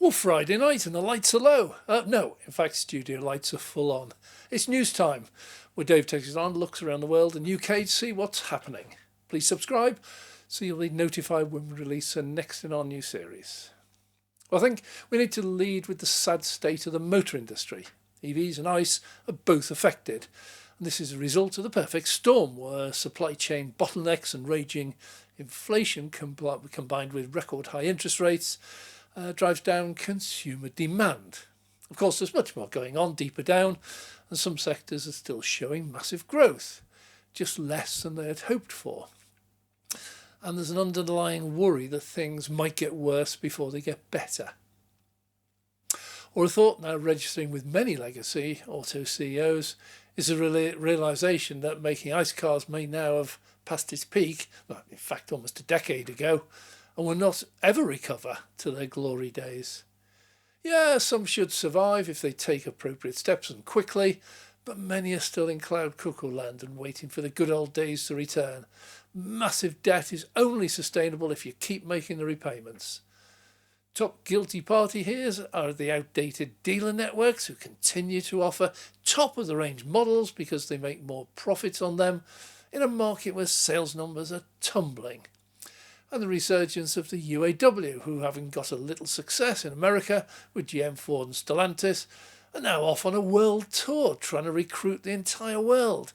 Well, Friday night and the lights are low. No, in fact, studio lights are full on. It's news time, where Dave takes us on, looks around the world and UK to see what's happening. Please subscribe so you'll be notified when we release the next in our new series. Well, I think we need to lead with the sad state of the motor industry. EVs and ICE are both affected. And this is a result of the perfect storm, where supply chain bottlenecks and raging inflation combined with record high interest rates drives down consumer demand. Of course, there's much more going on deeper down, and some sectors are still showing massive growth, just less than they had hoped for. And there's an underlying worry that things might get worse before they get better. Or a thought now registering with many legacy auto CEOs is a realisation that making ICE cars may now have passed its peak, well, in fact almost a decade ago, and will not ever recover to their glory days. Yeah, some should survive if they take appropriate steps and quickly, but many are still in cloud cuckoo land and waiting for the good old days to return. Massive debt is only sustainable if you keep making the repayments. Top guilty party here are the outdated dealer networks who continue to offer top-of-the-range models because they make more profits on them in a market where sales numbers are tumbling. And the resurgence of the UAW, who, having got a little success in America with GM, Ford and Stellantis, are now off on a world tour trying to recruit the entire world,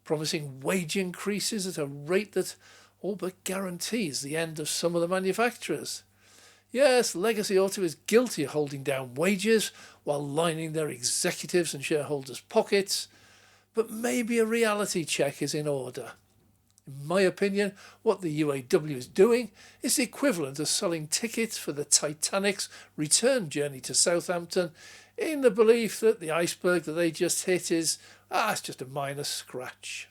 promising wage increases at a rate that all but guarantees the end of some of the manufacturers. Yes, legacy auto is guilty of holding down wages while lining their executives and shareholders' pockets, but maybe a reality check is in order. In my opinion, what the UAW is doing is the equivalent of selling tickets for the Titanic's return journey to Southampton in the belief that the iceberg that they just hit is, it's just a minor scratch.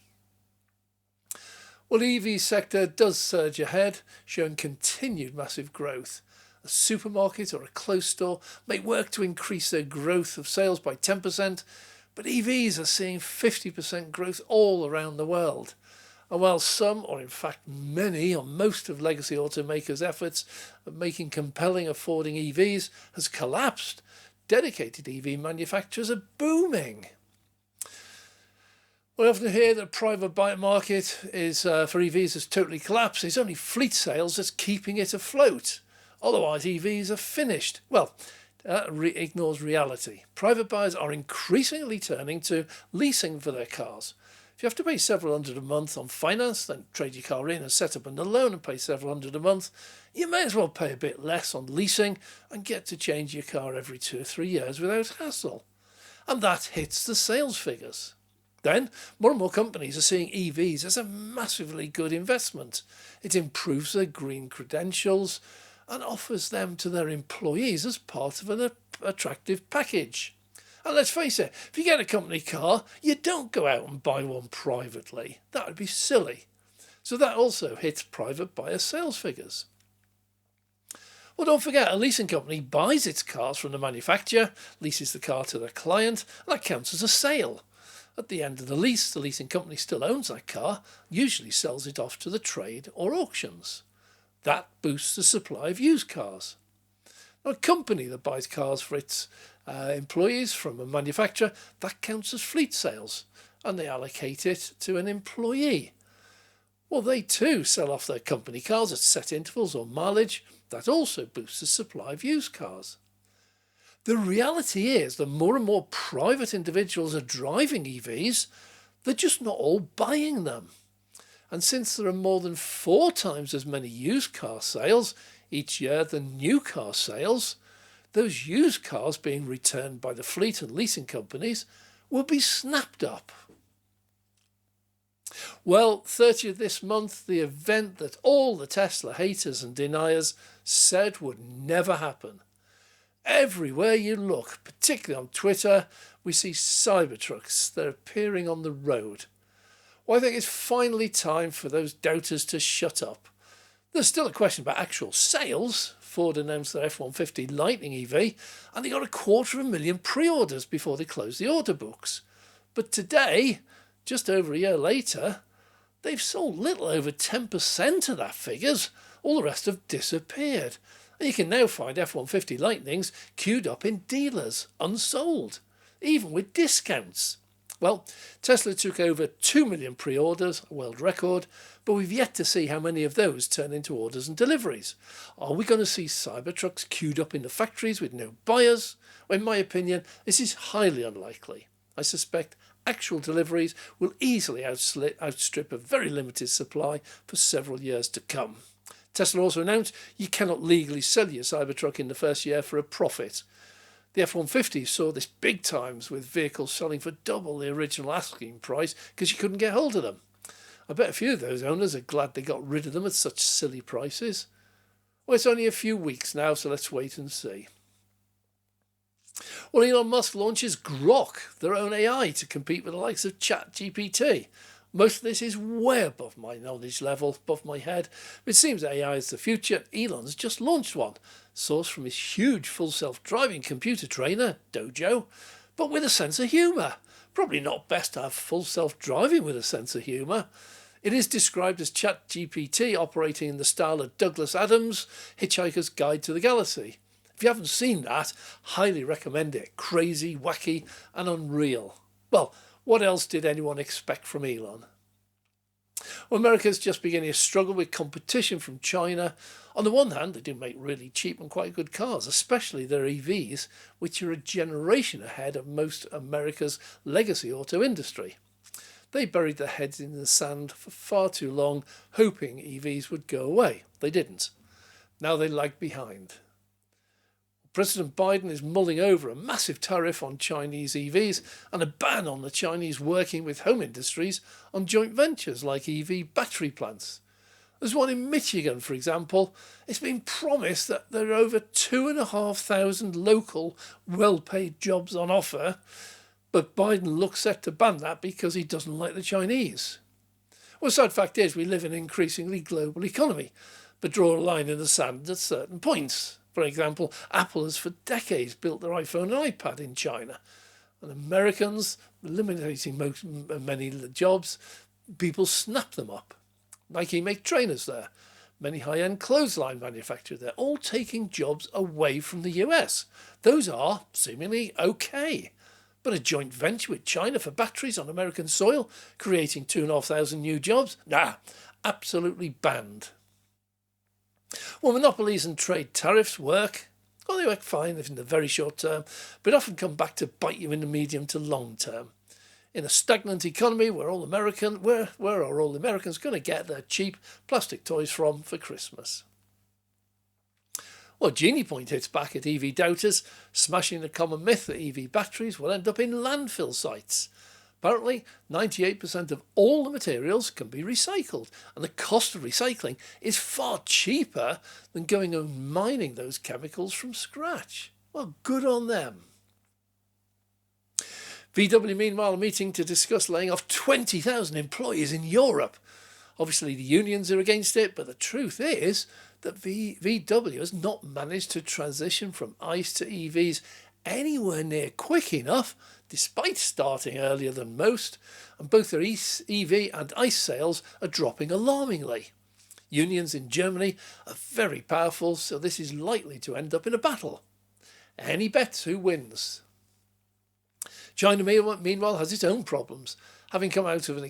Well, the EV sector does surge ahead, showing continued massive growth. A supermarket or a clothes store may work to increase their growth of sales by 10%, but EVs are seeing 50% growth all around the world. And while some, or in fact many, or most of legacy automakers' efforts at making compelling affording EVs has collapsed, dedicated EV manufacturers are booming. We often hear that private buy market is for EVs has totally collapsed. It's only fleet sales that's keeping it afloat. Otherwise, EVs are finished. Well, ignores reality. Private buyers are increasingly turning to leasing for their cars. If you have to pay several hundred a month on finance, then trade your car in and set up a loan and pay several hundred a month, you may as well pay a bit less on leasing and get to change your car every 2 or 3 years without hassle. And that hits the sales figures. Then, more and more companies are seeing EVs as a massively good investment. It improves their green credentials and offers them to their employees as part of an attractive package. And let's face it, if you get a company car, you don't go out and buy one privately. That would be silly. So that also hits private buyer sales figures. Well, don't forget, a leasing company buys its cars from the manufacturer, leases the car to their client, and that counts as a sale. At the end of the leasing company still owns that car, usually sells it off to the trade or auctions. That boosts the supply of used cars. Now, a company that buys cars for its employees from a manufacturer, that counts as fleet sales, and they allocate it to an employee. Well, they too sell off their company cars at set intervals or mileage. That also boosts the supply of used cars. The reality is that more and more private individuals are driving EVs, they're just not all buying them. And since there are more than 4 times as many used car sales each year than new car sales, those used cars being returned by the fleet and leasing companies will be snapped up. Well, 30th this month, the event that all the Tesla haters and deniers said would never happen. Everywhere you look, particularly on Twitter, we see Cybertrucks. They're appearing on the road. Well, I think it's finally time for those doubters to shut up. There's still a question about actual sales. Ford announced their F-150 Lightning EV, and they got 250,000 pre-orders before they closed the order books. But today, just over a year later, they've sold little over 10% of that figures. All the rest have disappeared. And you can now find F-150 Lightnings queued up in dealers, unsold, even with discounts. Well, Tesla took over 2 million pre-orders, a world record, but we've yet to see how many of those turn into orders and deliveries. Are we going to see Cybertrucks queued up in the factories with no buyers? Well, in my opinion, this is highly unlikely. I suspect actual deliveries will easily outstrip a very limited supply for several years to come. Tesla also announced you cannot legally sell your Cybertruck in the first year for a profit. The F-150 saw this big times with vehicles selling for double the original asking price because you couldn't get hold of them. I bet a few of those owners are glad they got rid of them at such silly prices. Well, it's only a few weeks now, so let's wait and see. Well, Elon Musk launches Grok, their own AI, to compete with the likes of ChatGPT. Most of this is way above my knowledge level, above my head. It seems AI is the future. Elon's just launched one, sourced from his huge full self-driving computer trainer, Dojo, but with a sense of humour. Probably not best to have full self-driving with a sense of humour. It is described as ChatGPT operating in the style of Douglas Adams' Hitchhiker's Guide to the Galaxy. If you haven't seen that, highly recommend it. Crazy, wacky and unreal. Well, what else did anyone expect from Elon? Well, America's just beginning to struggle with competition from China. On the one hand, they do make really cheap and quite good cars, especially their EVs, which are a generation ahead of most America's legacy auto industry. They buried their heads in the sand for far too long, hoping EVs would go away. They didn't. Now they lag behind. President Biden is mulling over a massive tariff on Chinese EVs and a ban on the Chinese working with home industries on joint ventures like EV battery plants. There's one in Michigan, for example. It's been promised that there are over 2,500 local, well-paid jobs on offer, but Biden looks set to ban that because he doesn't like the Chinese. Well, the sad fact is we live in an increasingly global economy, but draw a line in the sand at certain points. For example, Apple has for decades built their iPhone and iPad in China. And Americans, eliminating many jobs, people snap them up. Nike make trainers there. Many high-end clothesline manufacturers, they're all taking jobs away from the US. Those are seemingly okay. But a joint venture with China for batteries on American soil, creating 2,500 new jobs? Nah, absolutely banned. Well, monopolies and trade tariffs work. Well, they work fine in the very short term, but often come back to bite you in the medium to long term. In a stagnant economy, where are all the Americans going to get their cheap plastic toys from for Christmas? Well, Geniepoint hits back at EV doubters, smashing the common myth that EV batteries will end up in landfill sites. Apparently, 98% of all the materials can be recycled, and the cost of recycling is far cheaper than going and mining those chemicals from scratch. Well, good on them. VW, meanwhile, are meeting to discuss laying off 20,000 employees in Europe. Obviously, the unions are against it, but the truth is that VW has not managed to transition from ICE to EVs anywhere near quick enough, despite starting earlier than most, and both their EV and ICE sales are dropping alarmingly. Unions in Germany are very powerful, so this is likely to end up in a battle. Any bets who wins? China, meanwhile, has its own problems. Having come out of an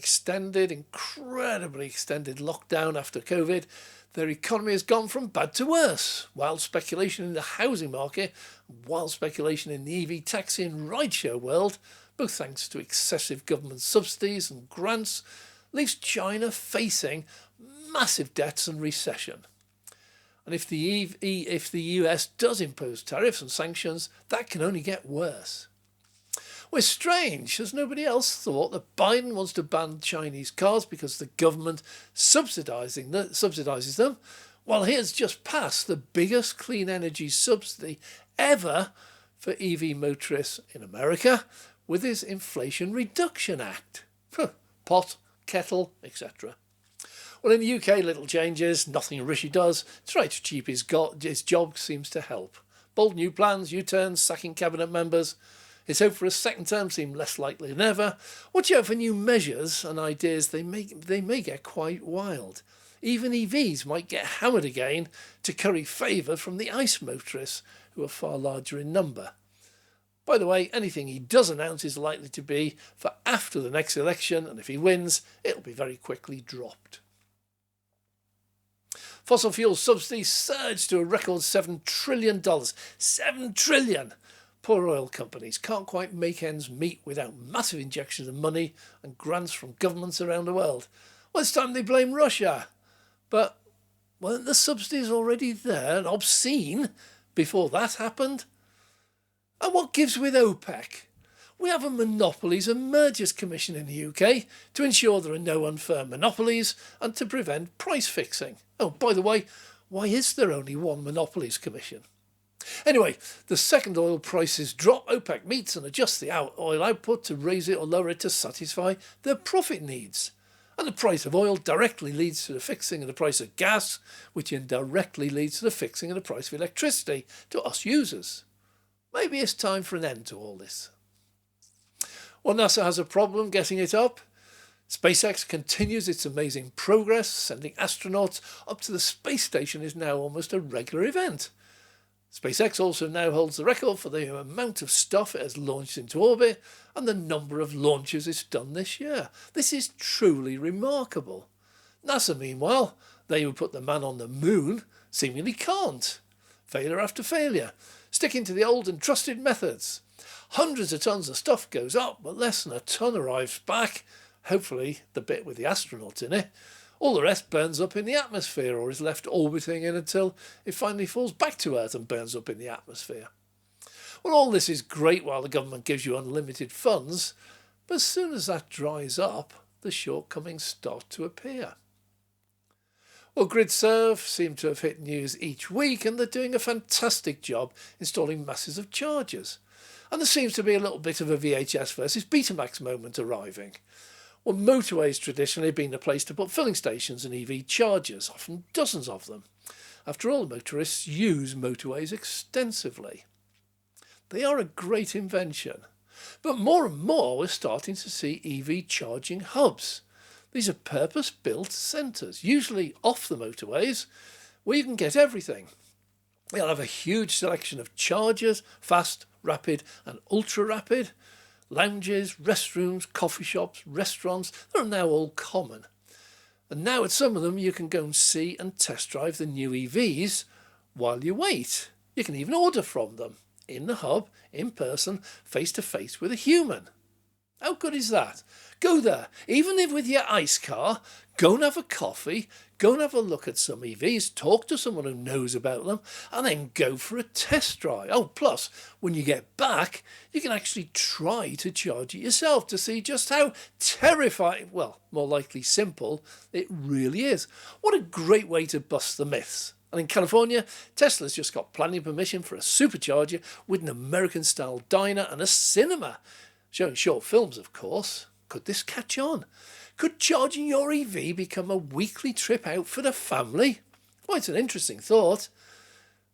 incredibly extended lockdown after COVID, their economy has gone from bad to worse. Wild speculation in the housing market, wild speculation in the EV taxi and rideshare world, both thanks to excessive government subsidies and grants, leaves China facing massive debts and recession. And if the US does impose tariffs and sanctions, that can only get worse. Well, it's strange, as nobody else thought that Biden wants to ban Chinese cars because the government subsidises them, while he has just passed the biggest clean energy subsidy ever for EV motorists in America with his Inflation Reduction Act. Pot, kettle, etc. Well, in the UK, little changes, nothing Rishi does to try to cheap his job seems to help. Bold new plans, U-turns, sacking cabinet members. His hope for a second term seemed less likely than ever. Watch out for new measures and ideas, they may get quite wild. Even EVs might get hammered again to curry favour from the ICE motorists, who are far larger in number. By the way, anything he does announce is likely to be for after the next election, and if he wins, it'll be very quickly dropped. Fossil fuel subsidies surged to a record $7 trillion. $7 trillion! Poor oil companies can't quite make ends meet without massive injections of money and grants from governments around the world. Well, it's time they blame Russia. But weren't the subsidies already there and obscene before that happened? And what gives with OPEC? We have a Monopolies and Mergers Commission in the UK to ensure there are no unfair monopolies and to prevent price fixing. Oh, by the way, why is there only one Monopolies Commission? Anyway, the second oil prices drop, OPEC meets and adjusts the oil output to raise it or lower it to satisfy their profit needs. And the price of oil directly leads to the fixing of the price of gas, which indirectly leads to the fixing of the price of electricity to us users. Maybe it's time for an end to all this. Well, NASA has a problem getting it up. SpaceX continues its amazing progress. Sending astronauts up to the space station is now almost a regular event. SpaceX also now holds the record for the amount of stuff it has launched into orbit and the number of launches it's done this year. This is truly remarkable. NASA, meanwhile, they who put the man on the moon seemingly can't. Failure after failure, sticking to the old and trusted methods. Hundreds of tons of stuff goes up, but less than a ton arrives back, hopefully the bit with the astronauts in it. All the rest burns up in the atmosphere or is left orbiting in until it finally falls back to Earth and burns up in the atmosphere. Well, all this is great while the government gives you unlimited funds, but as soon as that dries up, the shortcomings start to appear. Well, Gridserve seem to have hit news each week, and they're doing a fantastic job installing masses of chargers. And there seems to be a little bit of a VHS versus Betamax moment arriving. Well, motorways traditionally have been the place to put filling stations and EV chargers, often dozens of them. After all, motorists use motorways extensively. They are a great invention. But more and more we're starting to see EV charging hubs. These are purpose-built centres, usually off the motorways, where you can get everything. They'll have a huge selection of chargers, fast, rapid and ultra-rapid. Lounges, restrooms, coffee shops, restaurants, they're now all common. And now at some of them you can go and see and test drive the new EVs while you wait. You can even order from them, in the hub, in person, face to face with a human. How good is that? Go there, even if with your ICE car, go and have a coffee, go and have a look at some EVs, talk to someone who knows about them, and then go for a test drive. Oh, plus, when you get back, you can actually try to charge it yourself to see just how terrifying, well, more likely simple, it really is. What a great way to bust the myths. And in California, Tesla's just got planning permission for a supercharger with an American-style diner and a cinema. Showing short films, of course. Could this catch on? Could charging your EV become a weekly trip out for the family? Well, it's an interesting thought.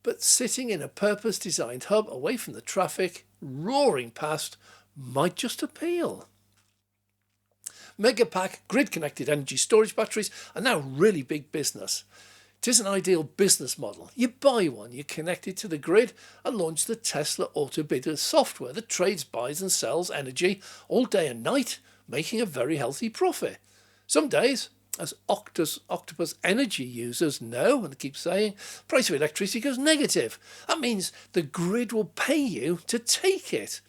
But sitting in a purpose-designed hub away from the traffic, roaring past, might just appeal. Megapack grid-connected energy storage batteries are now really big business. It is an ideal business model. You buy one, you connect it to the grid and launch the Tesla Autobidder software that trades, buys and sells energy all day and night, making a very healthy profit. Some days, as Octopus Energy users know and keep saying, price of electricity goes negative. That means the grid will pay you to take it.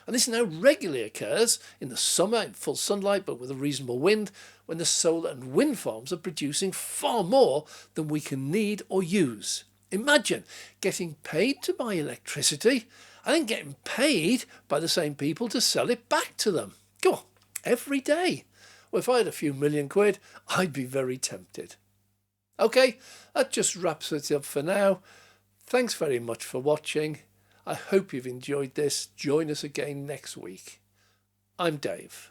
And this now regularly occurs in the summer in full sunlight but with a reasonable wind, when the solar and wind farms are producing far more than we can need or use. Imagine getting paid to buy electricity and then getting paid by the same people to sell it back to them. Go on, every day. Well, if I had a few million quid, I'd be very tempted. Okay, that just wraps it up for now. Thanks very much for watching. I hope you've enjoyed this. Join us again next week. I'm Dave.